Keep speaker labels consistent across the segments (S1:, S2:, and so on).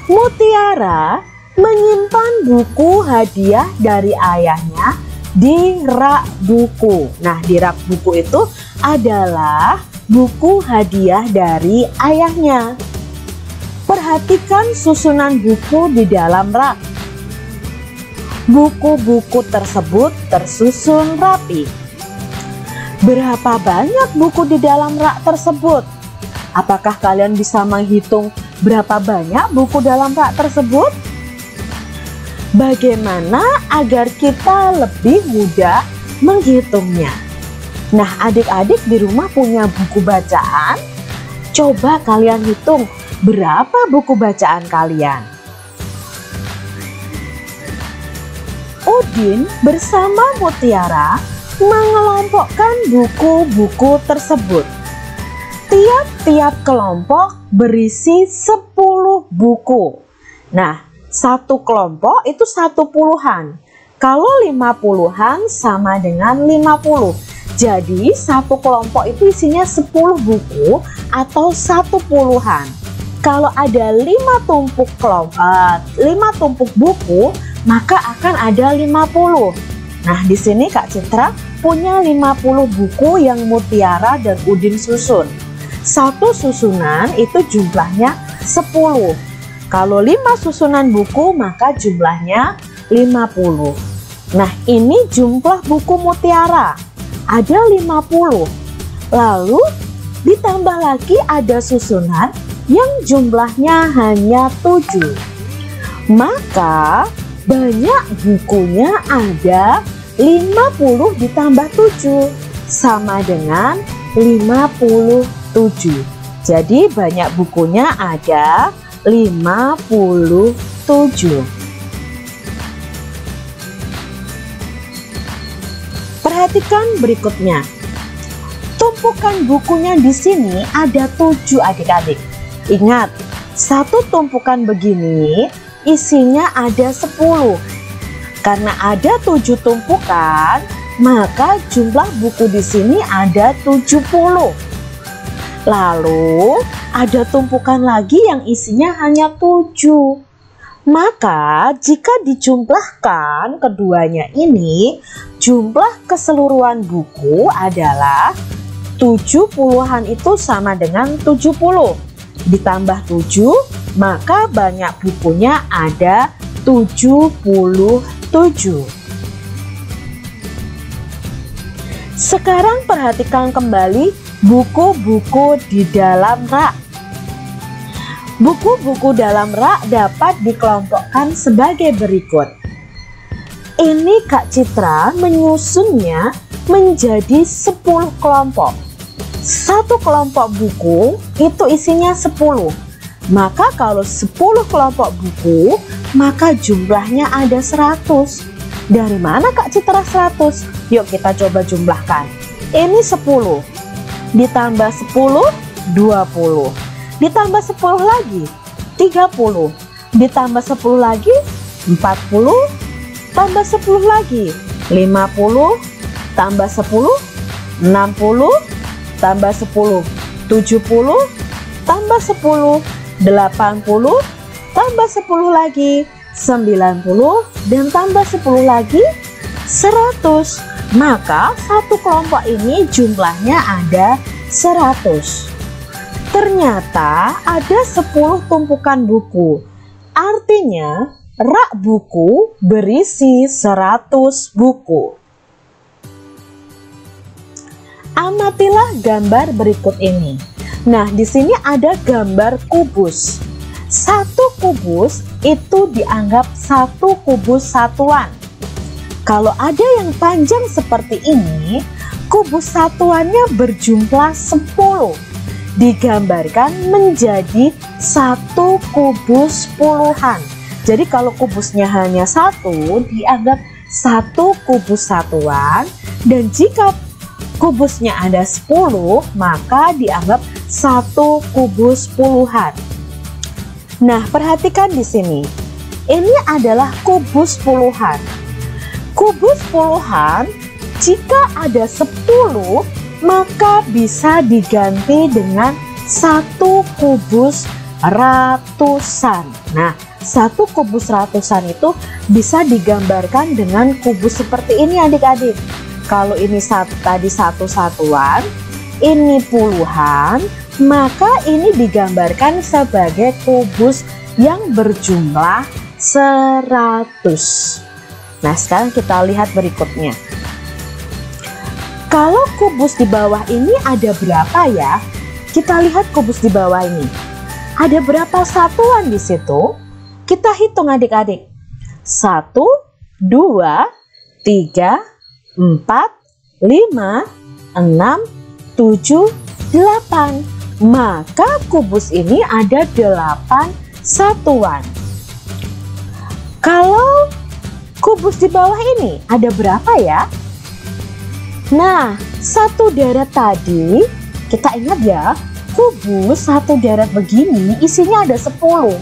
S1: Mutiara menyimpan buku hadiah dari ayahnya di rak buku. Nah, di rak buku itu adalah buku hadiah dari ayahnya. Perhatikan susunan buku di dalam rak. Buku-buku tersebut tersusun rapi. Berapa banyak buku di dalam rak tersebut? Apakah kalian bisa menghitung berapa banyak buku dalam rak tersebut? Bagaimana agar kita lebih mudah menghitungnya? Nah, adik-adik di rumah punya buku bacaan? Coba kalian hitung berapa buku bacaan kalian. Udin bersama Mutiara mengelompokkan buku-buku tersebut. Tiap-tiap kelompok berisi 10 buku. Nah, satu kelompok itu 1 puluhan. Kalau 50-an sama dengan 50. Jadi satu kelompok itu isinya 10 buku atau 1 puluhan. Kalau ada 5 tumpuk buku, maka akan ada 50. Nah, di sini Kak Citra punya 50 buku yang Mutiara dan Udin susun. Satu susunan itu jumlahnya 10. Kalau 5 susunan buku, maka jumlahnya 50. Nah, ini jumlah buku Mutiara. Ada 50. Lalu ditambah lagi ada susunan yang jumlahnya hanya 7. Maka banyak bukunya ada 50 ditambah 7 sama dengan 57. Jadi banyak bukunya ada 57. Perhatikan berikutnya. Tumpukan bukunya di sini ada 7 adik-adik. Ingat, satu tumpukan begini isinya ada 10. Karena ada 7 tumpukan, maka jumlah buku di sini ada 70. Lalu ada tumpukan lagi yang isinya hanya 7. Maka jika dijumlahkan keduanya ini, jumlah keseluruhan buku adalah 70-an itu sama dengan 70. Ditambah 7, maka banyak bukunya ada 77. Sekarang perhatikan kembali buku-buku di dalam rak. Buku-buku dalam rak dapat dikelompokkan sebagai berikut. Ini Kak Citra menyusunnya menjadi 10 kelompok. Satu kelompok buku itu isinya 10. Maka kalau 10 kelompok buku, maka jumlahnya ada 100. Dari mana Kak Citra 100? Yuk kita coba jumlahkan. Ini 10. Ditambah 10, 20. Ditambah 10 lagi, 30. Ditambah 10 lagi, 40. Tambah 10 lagi, 50. Tambah 10, 60. Tambah 10, 70. Tambah 10, 80. Tambah 10 lagi, 90. Dan tambah 10 lagi, 100. Maka satu kelompok ini jumlahnya ada 100. Ternyata ada 10 tumpukan buku. Artinya rak buku berisi 100 buku. Amatilah gambar berikut ini. Nah, di sini ada gambar kubus. Satu kubus itu dianggap satu kubus satuan. Kalau ada yang panjang seperti ini, kubus satuannya berjumlah 10. Digambarkan menjadi satu kubus puluhan. Jadi kalau kubusnya hanya 1, dianggap satu kubus satuan. Dan jika kubusnya ada 10, maka dianggap satu kubus puluhan. Nah, perhatikan di sini. Ini adalah kubus puluhan. Kubus puluhan jika ada 10, maka bisa diganti dengan satu kubus ratusan. Nah, satu kubus ratusan itu bisa digambarkan dengan kubus seperti ini adik-adik. Kalau ini tadi satu satuan, ini puluhan, maka ini digambarkan sebagai kubus yang berjumlah 100. Nah, sekarang kita lihat berikutnya. Kalau kubus di bawah ini ada berapa ya? Kita lihat kubus di bawah ini. Ada berapa satuan di situ? Kita hitung adik-adik. 1, 2, 3, 4, 5, 6, 7, 8. Maka kubus ini ada 8 satuan. Kalau kubus di bawah ini ada berapa ya? Nah, satu deret tadi, kita ingat ya, kubus satu deret begini isinya ada 10.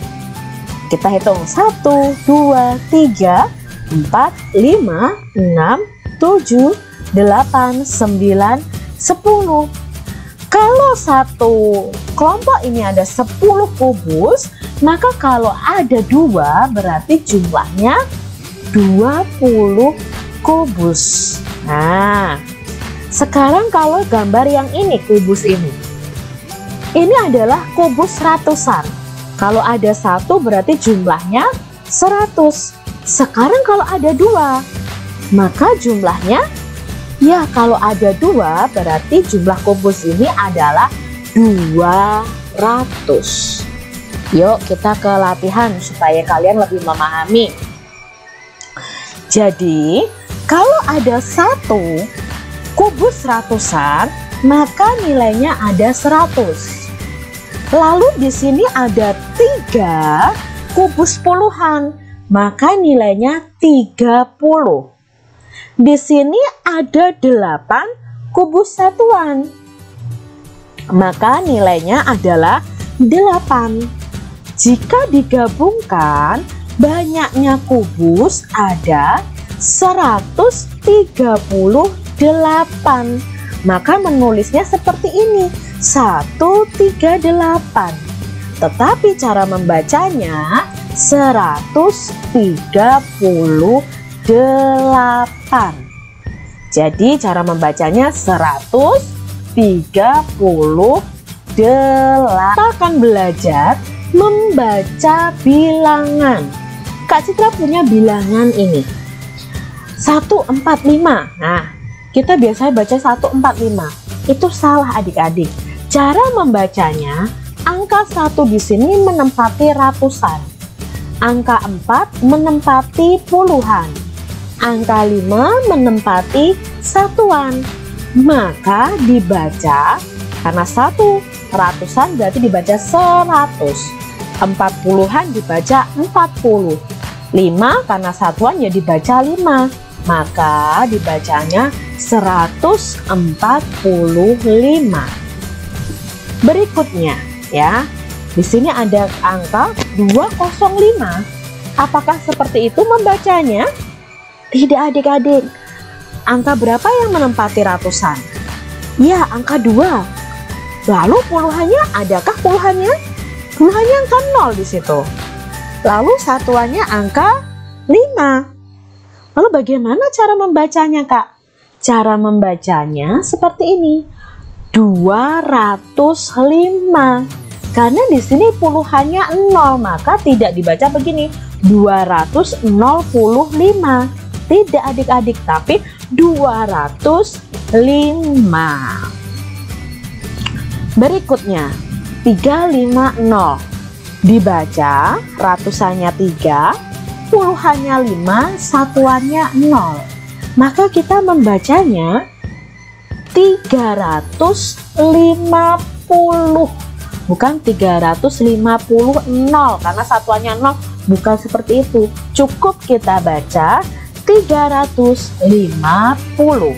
S1: Kita hitung 1, 2, 3, 4, 5, 6, 7, 8, 9, 10. Kalau satu kelompok ini ada 10 kubus, maka kalau ada 2 berarti jumlahnya 20 kubus. Nah, sekarang kalau gambar yang ini, kubus ini adalah kubus ratusan. Kalau ada 1 berarti jumlahnya 100. Sekarang kalau ada 2, maka jumlahnya, ya kalau ada 2 berarti jumlah kubus ini adalah 200. Yuk kita ke latihan supaya kalian lebih memahami. Jadi kalau ada 1 kubus ratusan, maka nilainya ada 100. Lalu di sini ada 3 kubus puluhan, maka nilainya 30. Di sini ada 8 kubus satuan, maka nilainya adalah 8. Jika digabungkan, banyaknya kubus ada 138. Maka menulisnya seperti ini, 138. Tetapi cara membacanya 138. Jadi cara membacanya 138. Kita akan belajar membaca bilangan. Kak Citra punya bilangan ini 145. Nah, kita biasanya baca 145. Itu salah adik-adik. Cara membacanya, angka 1 di sini menempati ratusan. Angka 4 menempati puluhan. Angka 5 menempati satuan. Maka dibaca, karena 1 ratusan berarti dibaca 100. 40-an dibaca 40. 5 karena satuan ya dibaca 5. Maka dibacanya 145. Berikutnya ya, di sini ada angka 205. Apakah seperti itu membacanya? Tidak adik-adik. Angka berapa yang menempati ratusan? Ya, angka 2. Lalu puluhannya, adakah puluhannya? Puluhannya angka 0 di situ. Lalu satuannya angka 5. Lalu bagaimana cara membacanya, Kak? Cara membacanya seperti ini. 205. Karena di sini puluhannya 0, maka tidak dibaca begini. 205. Tidak adik-adik, tapi 205. Berikutnya 350. Dibaca ratusannya 3, puluhannya 5, satuannya 0. Maka kita membacanya 350. Bukan 350 0, karena satuannya 0, bukan seperti itu. Cukup kita baca 350.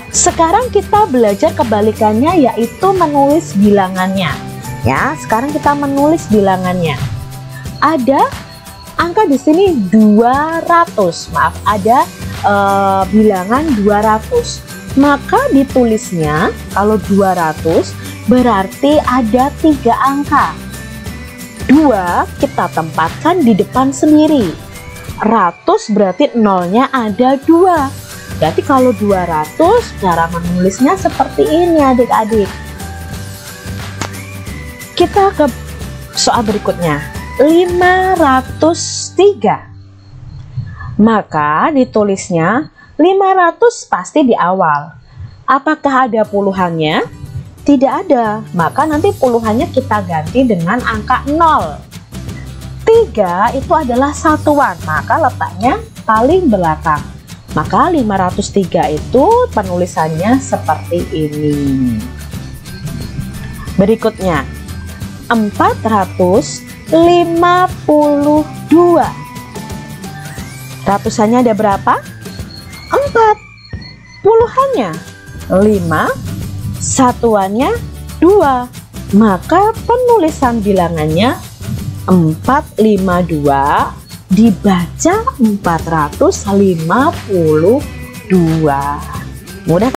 S1: Sekarang kita belajar kebalikannya, yaitu menulis bilangannya. Ya, sekarang kita menulis bilangannya. Ada angka di sini 200. Maaf, ada bilangan 200. Maka ditulisnya kalau 200 berarti ada 3 angka. 2 kita tempatkan di depan sendiri. Ratus berarti nolnya ada 2. Berarti kalau 200, cara menulisnya seperti ini adik-adik. Kita ke soal berikutnya. 503. Maka ditulisnya 500 pasti di awal. Apakah ada puluhannya? Tidak ada, maka nanti puluhannya kita ganti dengan angka 0. 3 itu adalah satuan, maka letaknya paling belakang. Maka 503 itu penulisannya seperti ini. Berikutnya 452. Ratusannya ada berapa? 4. Puluhannya 5, satuannya 2, maka penulisan bilangannya 452 dibaca 452. Mudah